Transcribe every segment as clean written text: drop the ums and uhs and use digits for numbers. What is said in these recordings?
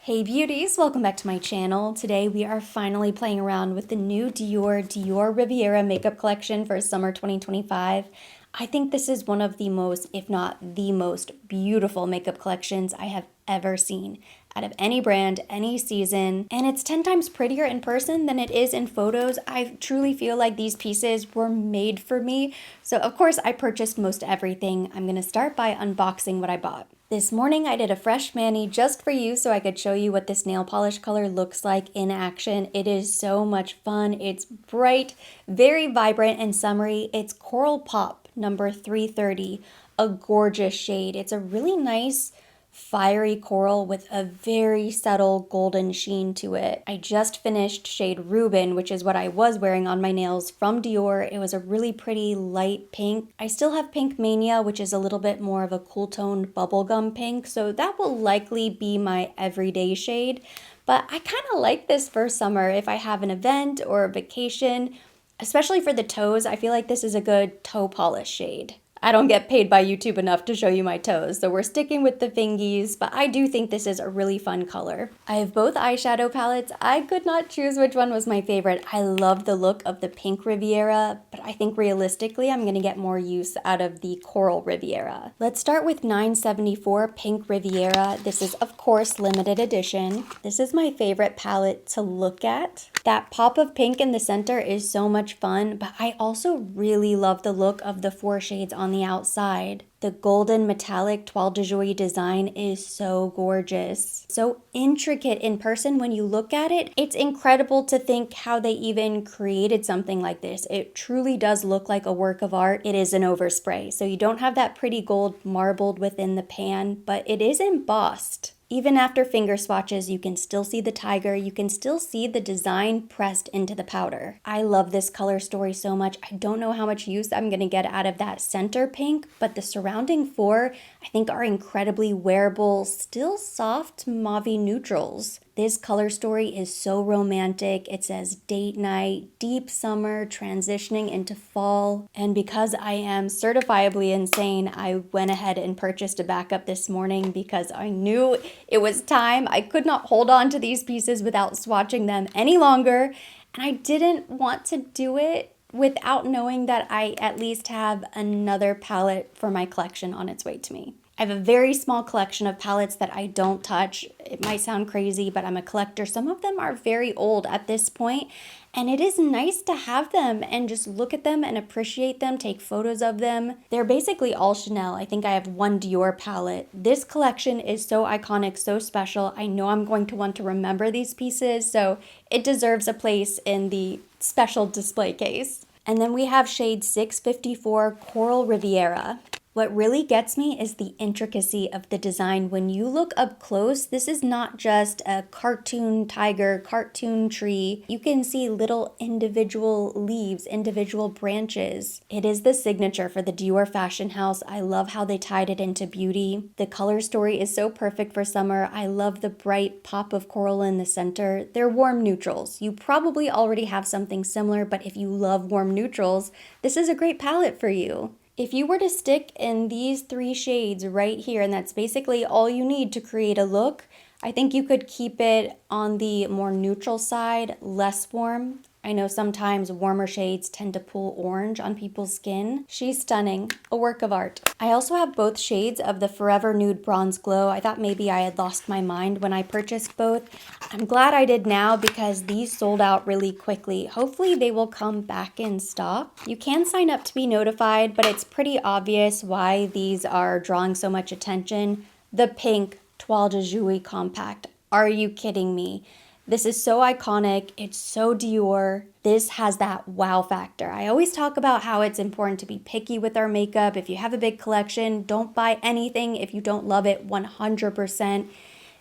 Hey beauties, welcome back to my channel. Today we are finally playing around with the new Dior Riviera makeup collection for summer 2025. I think this is one of the most, if not the most beautiful makeup collections I have ever seen out of any brand, any season, and it's 10 times prettier in person than it is in photos. I truly feel like these pieces were made for me. So of course I purchased most everything. I'm gonna start by unboxing what I bought. This morning I did a fresh mani just for you so I could show you what this nail polish color looks like in action. It is so much fun. It's bright, very vibrant and summery. It's Coral Pop number 330, a gorgeous shade. It's a really nice fiery coral with a very subtle golden sheen to it. I just finished shade Reuben, which is what I was wearing on my nails from Dior. It was a really pretty light pink. I still have Pink Mania, which is a little bit more of a cool toned bubblegum pink, so that will likely be my everyday shade. But I kind of like this for summer if I have an event or a vacation, especially for the toes. I feel like this is a good toe polish shade. I don't get paid by YouTube enough to show you my toes, so we're sticking with the fingies, but I do think this is a really fun color. I have both eyeshadow palettes. I could not choose which one was my favorite. I love the look of the Pink Riviera, but I think realistically I'm gonna get more use out of the Coral Riviera. Let's start with 974 Pink Riviera. This is of course limited edition. This is my favorite palette to look at. That pop of pink in the center is so much fun, but I also really love the look of the four shades on the outside. The golden metallic toile de joie design is so gorgeous. So intricate in person when you look at it. It's incredible to think how they even created something like this. It truly does look like a work of art. It is an overspray, so you don't have that pretty gold marbled within the pan, but it is embossed. Even after finger swatches, you can still see the tiger, you can still see the design pressed into the powder. I love this color story so much. I don't know how much use I'm gonna get out of that center pink, but the surrounding four I think are incredibly wearable, still soft mauve neutrals. This color story is so romantic. It says date night, deep summer, transitioning into fall. And because I am certifiably insane, I went ahead and purchased a backup this morning because I knew it was time. I could not hold on to these pieces without swatching them any longer. And I didn't want to do it without knowing that I at least have another palette for my collection on its way to me. I have a very small collection of palettes that I don't touch. It might sound crazy, but I'm a collector. Some of them are very old at this point, and it is nice to have them and just look at them and appreciate them, take photos of them. They're basically all Chanel. I think I have one Dior palette. This collection is so iconic, so special. I know I'm going to want to remember these pieces, so it deserves a place in the special display case. And then we have shade 654 Coral Riviera. What really gets me is the intricacy of the design. When you look up close, this is not just a cartoon tiger, cartoon tree. You can see little individual leaves, individual branches. It is the signature for the Dior fashion house. I love how they tied it into beauty. The color story is so perfect for summer. I love the bright pop of coral in the center. They're warm neutrals. You probably already have something similar, but if you love warm neutrals, this is a great palette for you. If you were to stick in these three shades right here, and that's basically all you need to create a look, I think you could keep it on the more neutral side, less warm. I know sometimes warmer shades tend to pull orange on people's skin. She's stunning, a work of art. I also have both shades of the Forever Nude Bronze Glow. I thought maybe I had lost my mind when I purchased both. I'm glad I did now because these sold out really quickly. Hopefully they will come back in stock. You can sign up to be notified, but it's pretty obvious why these are drawing so much attention. The pink Toile de Joie compact. Are you kidding me? This is so iconic, it's so Dior. This has that wow factor. I always talk about how it's important to be picky with our makeup. If you have a big collection, don't buy anything if you don't love it 100%.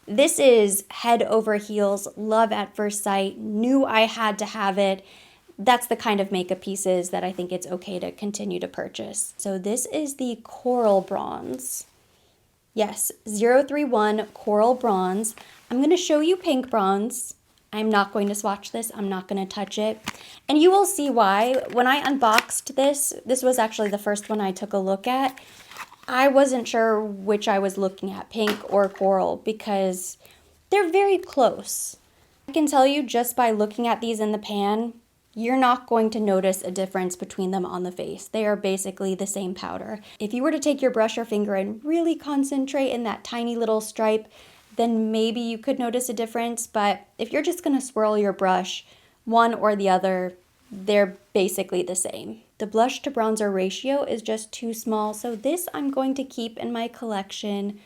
This is head over heels, love at first sight, knew I had to have it. That's the kind of makeup pieces that I think it's okay to continue to purchase. So this is the Coral Bronze. Yes, 031 Coral Bronze. I'm going to show you pink bronze. I'm not going to swatch this. I'm not going to touch it. And you will see why. When I unboxed this was actually the first one I took a look at. I wasn't sure which I was looking at, pink or coral, because they're very close. I can tell you just by looking at these in the pan, you're not going to notice a difference between them on the face. They are basically the same powder. If you were to take your brush or finger and really concentrate in that tiny little stripe, then maybe you could notice a difference, but if you're just gonna swirl your brush, one or the other, they're basically the same. The blush to bronzer ratio is just too small, so this I'm going to keep in my collection.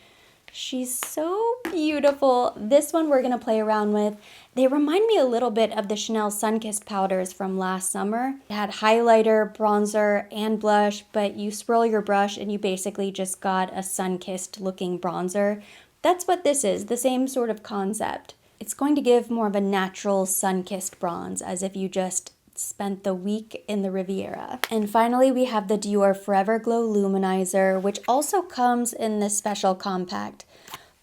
She's so beautiful. This one we're gonna play around with. They remind me a little bit of the Chanel Sunkissed powders from last summer. It had highlighter, bronzer, and blush, but you swirl your brush and you basically just got a sun-kissed looking bronzer. That's what this is, the same sort of concept. It's going to give more of a natural sun-kissed bronze, as if you just spent the week in the Riviera. And finally, we have the Dior Forever Glow Luminizer, which also comes in this special compact.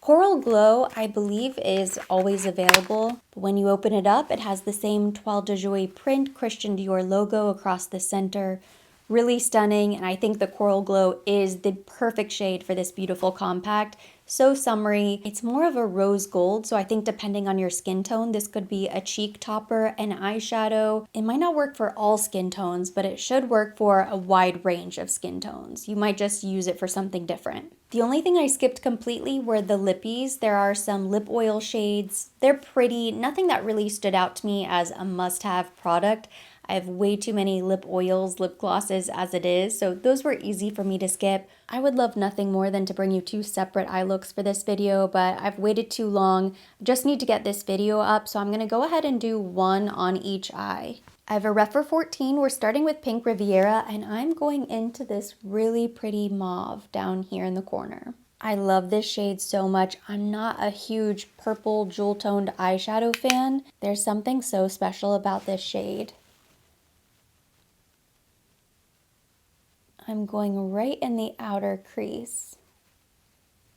Coral Glow, I believe, is always available. But when you open it up, it has the same Toile de Joie print Christian Dior logo across the center. Really stunning, and I think the Coral Glow is the perfect shade for this beautiful compact. So summery. It's more of a rose gold, so I think depending on your skin tone, this could be a cheek topper, an eyeshadow. It might not work for all skin tones, but it should work for a wide range of skin tones. You might just use it for something different. The only thing I skipped completely were the lippies. There are some lip oil shades. They're pretty, nothing that really stood out to me as a must-have product. I have way too many lip oils, lip glosses as it is, so those were easy for me to skip. I would love nothing more than to bring you two separate eye looks for this video, but I've waited too long. Just need to get this video up, so I'm gonna go ahead and do one on each eye. I have a ref for 14. We're starting with Pink Riviera, and I'm going into this really pretty mauve down here in the corner. I love this shade so much. I'm not a huge purple jewel-toned eyeshadow fan. There's something so special about this shade. I'm going right in the outer crease.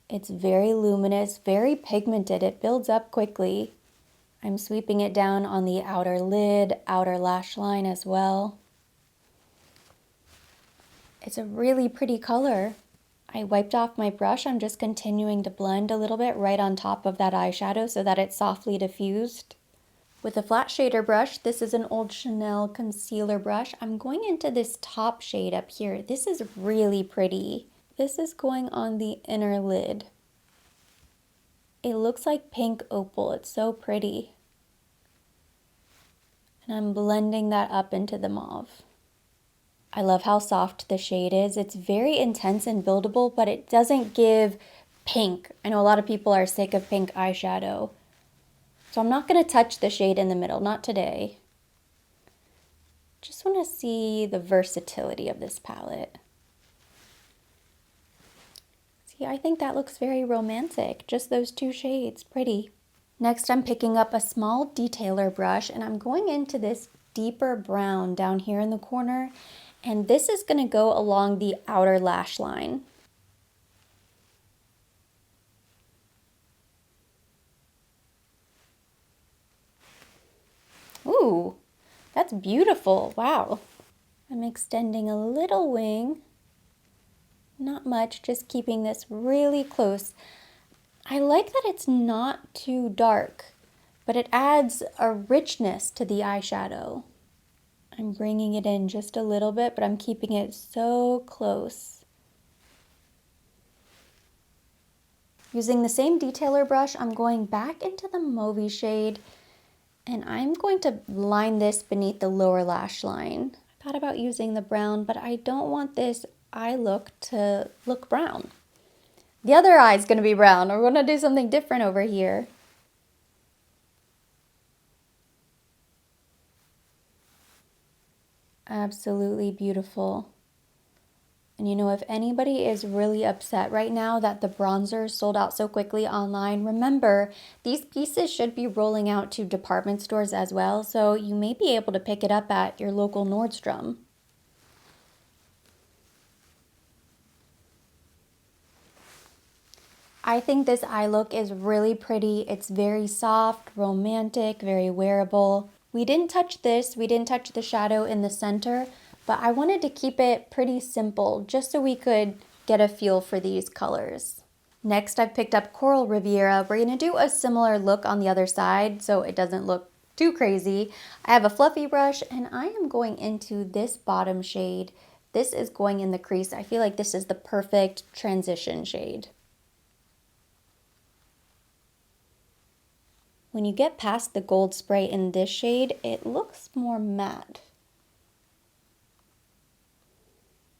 It's very luminous, very pigmented. It builds up quickly. I'm sweeping it down on the outer lid, outer lash line as well. It's a really pretty color. I wiped off my brush. I'm just continuing to blend a little bit right on top of that eyeshadow so that it's softly diffused. With a flat shader brush, this is an old Chanel concealer brush. I'm going into this top shade up here. This is really pretty. This is going on the inner lid. It looks like pink opal. It's so pretty. And I'm blending that up into the mauve. I love how soft the shade is. It's very intense and buildable, but it doesn't give pink. I know a lot of people are sick of pink eyeshadow. So I'm not going to touch the shade in the middle, not today. Just want to see the versatility of this palette. See, I think that looks very romantic. Just those two shades, pretty. Next, I'm picking up a small detailer brush and I'm going into this deeper brown down here in the corner. And this is going to go along the outer lash line. Ooh, that's beautiful. Wow. I'm extending a little wing. Not much, just keeping this really close. I like that it's not too dark, but it adds a richness to the eyeshadow. I'm bringing it in just a little bit, but I'm keeping it so close. Using the same detailer brush, I'm going back into the mauvey shade, and I'm going to line this beneath the lower lash line. I thought about using the brown, but I don't want this eye look to look brown. The other eye is going to be brown. We're going to do something different over here. Absolutely beautiful. And you know, if anybody is really upset right now that the bronzer sold out so quickly online, remember, these pieces should be rolling out to department stores as well, so you may be able to pick it up at your local Nordstrom. I think this eye look is really pretty. It's very soft, romantic, very wearable. We didn't touch this, we didn't touch the shadow in the center, but I wanted to keep it pretty simple just so we could get a feel for these colors. Next, I've picked up Coral Riviera. We're gonna do a similar look on the other side so it doesn't look too crazy. I have a fluffy brush and I am going into this bottom shade. This is going in the crease. I feel like this is the perfect transition shade. When you get past the gold spray in this shade, it looks more matte,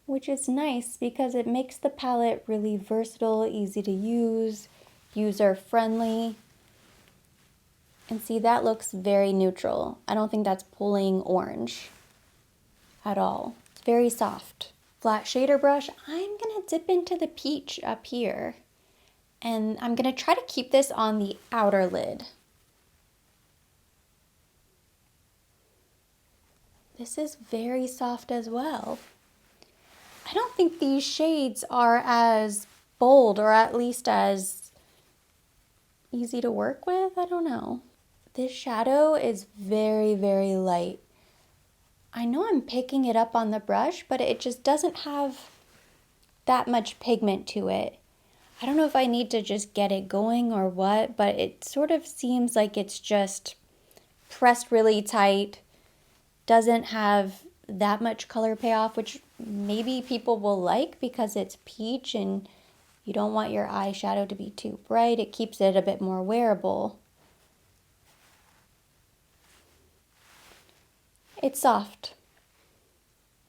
which is nice because it makes the palette really versatile, easy to use, user-friendly. And see, that looks very neutral. I don't think that's pulling orange at all. It's very soft. Flat shader brush, I'm gonna dip into the peach up here. And I'm gonna try to keep this on the outer lid. This is very soft as well. I don't think these shades are as bold or at least as easy to work with. I don't know. This shadow is very, very light. I know I'm picking it up on the brush, but it just doesn't have that much pigment to it. I don't know if I need to just get it going or what, but it sort of seems like it's just pressed really tight, doesn't have that much color payoff, which maybe people will like because it's peach and you don't want your eyeshadow to be too bright. It keeps it a bit more wearable. It's soft.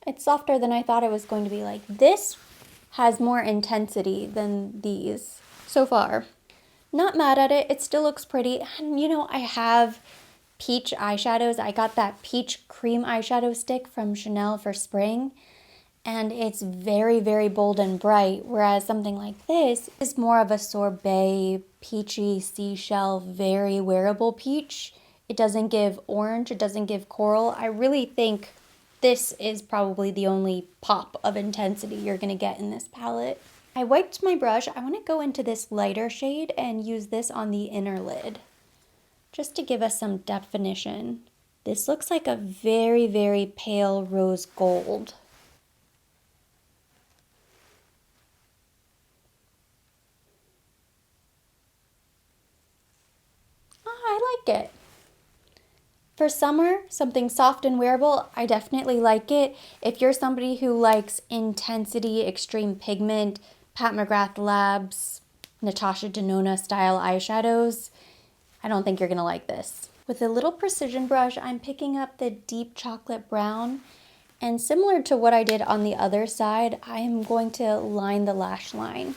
It's softer than I thought it was going to be. Like, this has more intensity than these so far. Not mad at it. It still looks pretty. And you know, I have peach eyeshadows. I got that peach cream eyeshadow stick from Chanel for spring, and it's very, very bold and bright, whereas something like this is more of a sorbet, peachy, seashell, very wearable peach. It doesn't give orange, it doesn't give coral. I really think this is probably the only pop of intensity you're gonna get in this palette. I wiped my brush. I wanna go into this lighter shade and use this on the inner lid, just to give us some definition. This looks like a very, very pale rose gold. I like it. For summer, something soft and wearable, I definitely like it. If you're somebody who likes intensity, extreme pigment, Pat McGrath Labs, Natasha Denona style eyeshadows, I don't think you're gonna like this. With a little precision brush, I'm picking up the deep chocolate brown, and similar to what I did on the other side, I am going to line the lash line.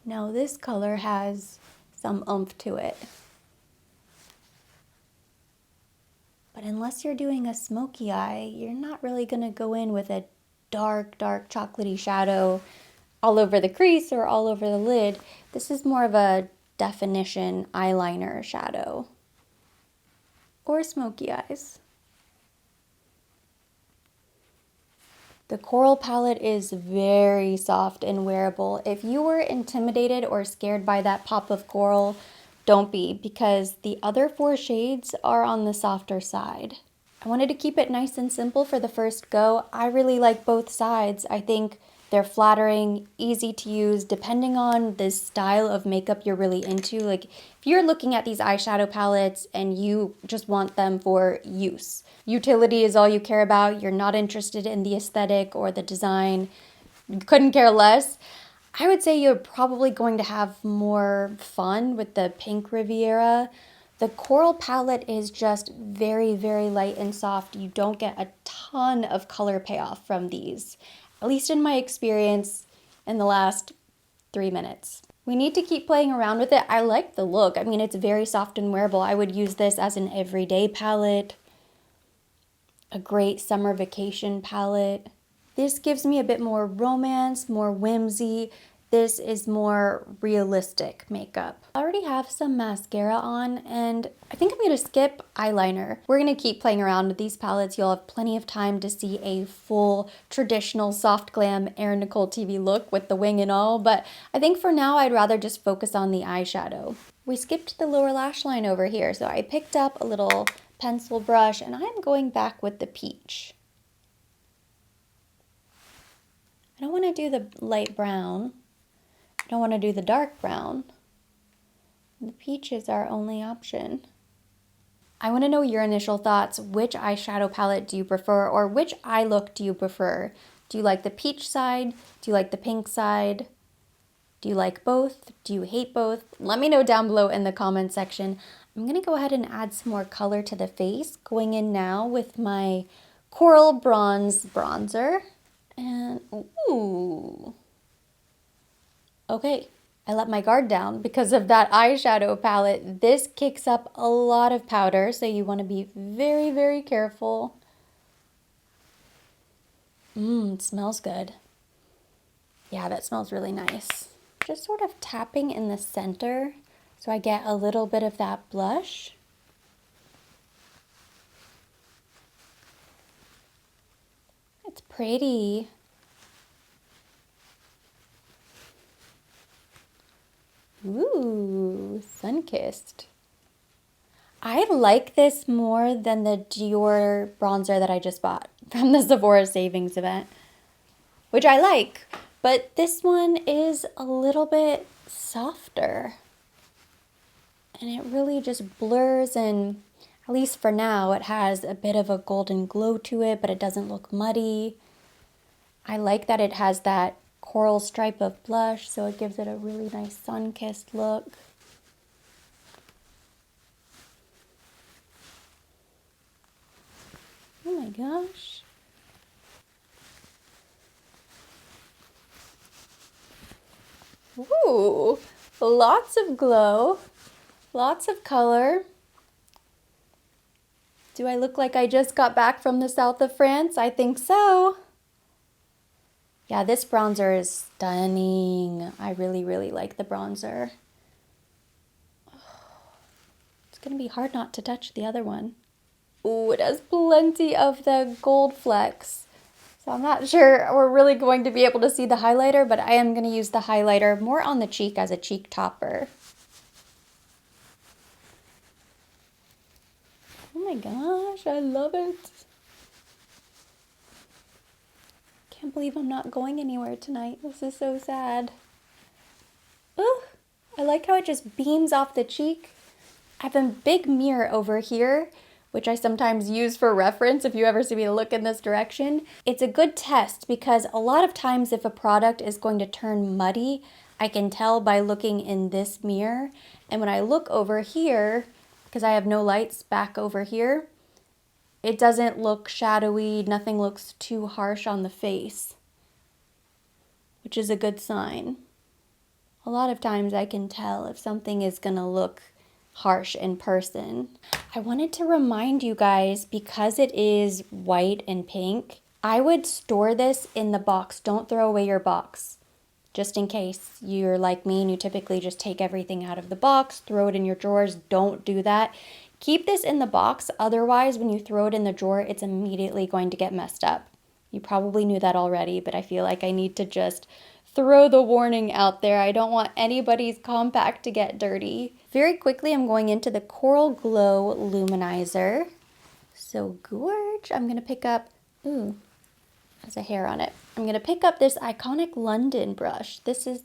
Now this color has some oomph to it. But unless you're doing a smoky eye, you're not really gonna go in with a dark, dark chocolatey shadow all over the crease or all over the lid. This is more of a definition eyeliner shadow or smoky eyes. The coral palette is very soft and wearable. If you were intimidated or scared by that pop of coral, don't be, because the other 4 shades are on the softer side. I wanted to keep it nice and simple for the first go. I really like both sides. I think they're flattering, easy to use, depending on the style of makeup you're really into. Like, if you're looking at these eyeshadow palettes and you just want them for use, utility is all you care about, you're not interested in the aesthetic or the design, you couldn't care less, I would say you're probably going to have more fun with the pink Riviera. The coral palette is just very, very light and soft. You don't get a ton of color payoff from these, at least in my experience in the last 3 minutes. We need to keep playing around with it. I like the look. I mean, it's very soft and wearable. I would use this as an everyday palette, a great summer vacation palette. This gives me a bit more romance, more whimsy. This is more realistic makeup. I already have some mascara on, and I think I'm gonna skip eyeliner. We're gonna keep playing around with these palettes. You'll have plenty of time to see a full traditional soft glam Erin Nicole TV look with the wing and all, but I think for now I'd rather just focus on the eyeshadow. We skipped the lower lash line over here, so I picked up a little pencil brush, and I'm going back with the peach. I don't want to do the light brown. I don't want to do the dark brown. The peach is our only option. I want to know your initial thoughts. Which eyeshadow palette do you prefer, or which eye look do you prefer? Do you like the peach side? Do you like the pink side? Do you like both? Do you hate both? Let me know down below in the comment section. I'm going to go ahead and add some more color to the face, going in now with my Coral Bronze bronzer. And, ooh. Okay, I let my guard down because of that eyeshadow palette. This kicks up a lot of powder, so you want to be very, very careful. It smells good. Yeah, that smells really nice. Just sort of tapping in the center so I get a little bit of that blush. It's pretty. Ooh, sun-kissed. I like this more than the Dior bronzer that I just bought from the Sephora Savings event, which I like, but this one is a little bit softer. And it really just blurs, and at least for now, it has a bit of a golden glow to it, but it doesn't look muddy. I like that it has that coral stripe of blush, so it gives it a really nice sun-kissed look. Oh my gosh. Ooh, lots of glow, lots of color. Do I look like I just got back from the south of France? I think so. Yeah, this bronzer is stunning. I really, really like the bronzer. It's gonna be hard not to touch the other one. Ooh, it has plenty of the gold flecks. So I'm not sure we're really going to be able to see the highlighter, but I am gonna use the highlighter more on the cheek as a cheek topper. Oh my gosh, I love it. Can't believe I'm not going anywhere tonight. This is so sad. Ooh, I like how it just beams off the cheek. I have a big mirror over here, which I sometimes use for reference if you ever see me look in this direction. It's a good test because a lot of times if a product is going to turn muddy, I can tell by looking in this mirror. And when I look over here, because I have no lights back over here, it doesn't look shadowy, nothing looks too harsh on the face, which is a good sign. A lot of times I can tell if something is gonna look harsh in person. I wanted to remind you guys, because it is white and pink, I would store this in the box. Don't throw away your box. Just in case you're like me and you typically just take everything out of the box, throw it in your drawers. Don't do that. Keep this in the box, otherwise when you throw it in the drawer, it's immediately going to get messed up. You probably knew that already, but I feel like I need to just throw the warning out there. I don't want anybody's compact to get dirty. Very quickly, I'm going into the Coral Glow Luminizer. So gorge. I'm gonna pick up, ooh, has a hair on it. I'm gonna pick up this Iconic London brush. This is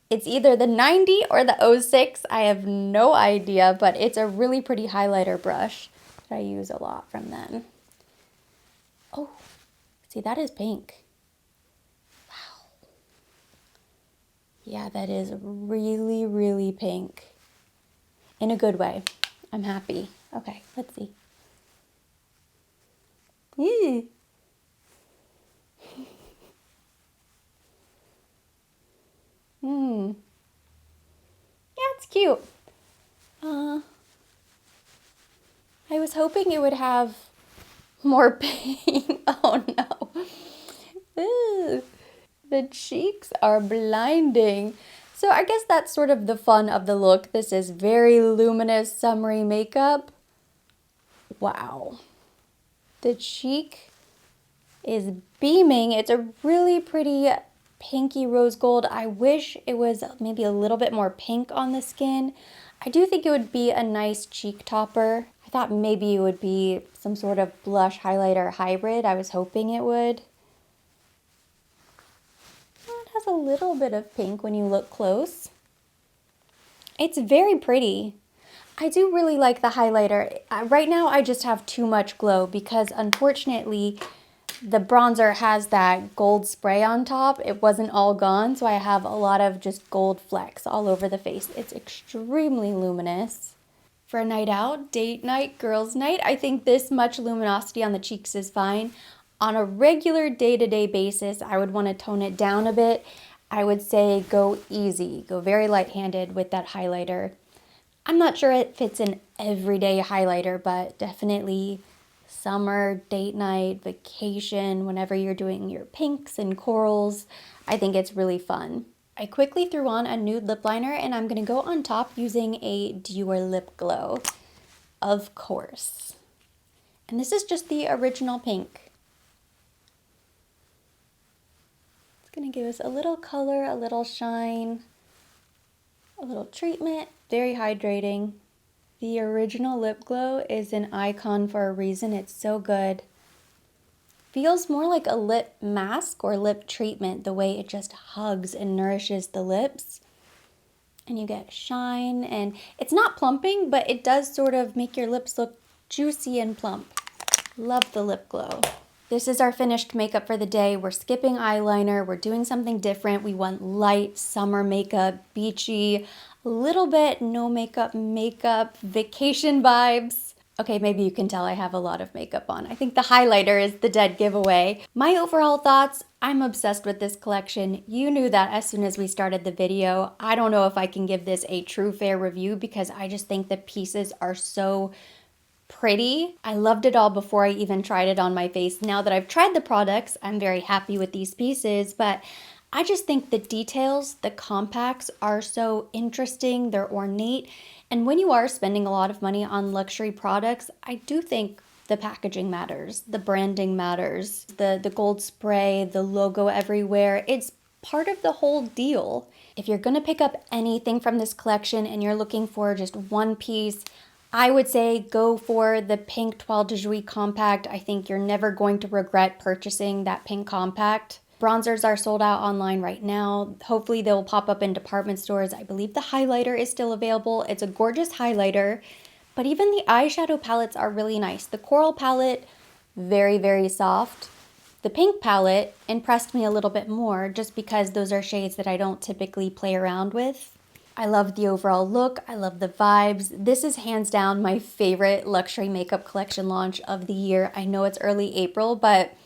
it's either the 90 or the 06. I have no idea, but it's a really pretty highlighter brush that I use a lot from them. Oh, see, that is pink. Wow. Yeah, that is really, really pink. In a good way. I'm happy. Okay, let's see. Ew. Yeah, it's cute. I was hoping it would have more pink. Oh no. Ew. The cheeks are blinding. So I guess that's sort of the fun of the look. This is very luminous, summery makeup. Wow. The cheek is beaming. It's a really pretty pinky rose gold. I wish it was maybe a little bit more pink on the skin. I do think it would be a nice cheek topper. I thought maybe it would be some sort of blush highlighter hybrid. I was hoping it would. It has a little bit of pink when you look close. It's very pretty. I do really like the highlighter. Right now I just have too much glow because unfortunately the bronzer has that gold spray on top. It wasn't all gone, so I have a lot of just gold flecks all over the face. It's extremely luminous. For a night out, date night, girls' night, I think this much luminosity on the cheeks is fine. On a regular day-to-day basis, I would want to tone it down a bit. I would say go easy, go very light-handed with that highlighter. I'm not sure if it's an everyday highlighter, but definitely summer, date night, vacation, whenever you're doing your pinks and corals, I think it's really fun. I quickly threw on a nude lip liner and I'm gonna go on top using a Dior Lip Glow, of course. And this is just the original pink. It's gonna give us a little color, a little shine, a little treatment, very hydrating. The original lip glow is an icon for a reason. It's so good. Feels more like a lip mask or lip treatment, the way it just hugs and nourishes the lips. And you get shine, and it's not plumping, but it does sort of make your lips look juicy and plump. Love the lip glow. This is our finished makeup for the day. We're skipping eyeliner. We're doing something different. We want light summer makeup, beachy, a little bit no makeup, vacation vibes. Okay, maybe you can tell I have a lot of makeup on. I think the highlighter is the dead giveaway. My overall thoughts, I'm obsessed with this collection. You knew that as soon as we started the video. I don't know if I can give this a true fair review because I just think the pieces are so pretty. I loved it all before I even tried it on my face. Now that I've tried the products, I'm very happy with these pieces, but I just think the details, the compacts are so interesting, they're ornate, and when you are spending a lot of money on luxury products, I do think the packaging matters, the branding matters, the gold spray, the logo everywhere. It's part of the whole deal. If you're gonna pick up anything from this collection and you're looking for just one piece, I would say go for the pink Toile de Jouy compact. I think you're never going to regret purchasing that pink compact. Bronzers are sold out online right now. Hopefully they'll pop up in department stores. I believe the highlighter is still available. It's a gorgeous highlighter, but even the eyeshadow palettes are really nice. The coral palette, very, very soft. The pink palette impressed me a little bit more just because those are shades that I don't typically play around with. I love the overall look. I love the vibes. This is hands down my favorite luxury makeup collection launch of the year. I know it's early April, but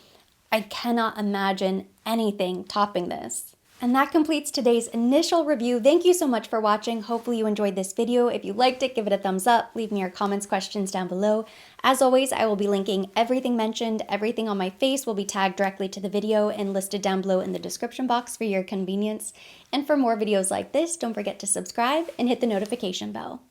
I cannot imagine anything topping this. And that completes today's initial review. Thank you so much for watching. Hopefully you enjoyed this video. If you liked it, give it a thumbs up. Leave me your comments, questions down below. As always, I will be linking everything mentioned. Everything on my face will be tagged directly to the video and listed down below in the description box for your convenience. And for more videos like this, don't forget to subscribe and hit the notification bell.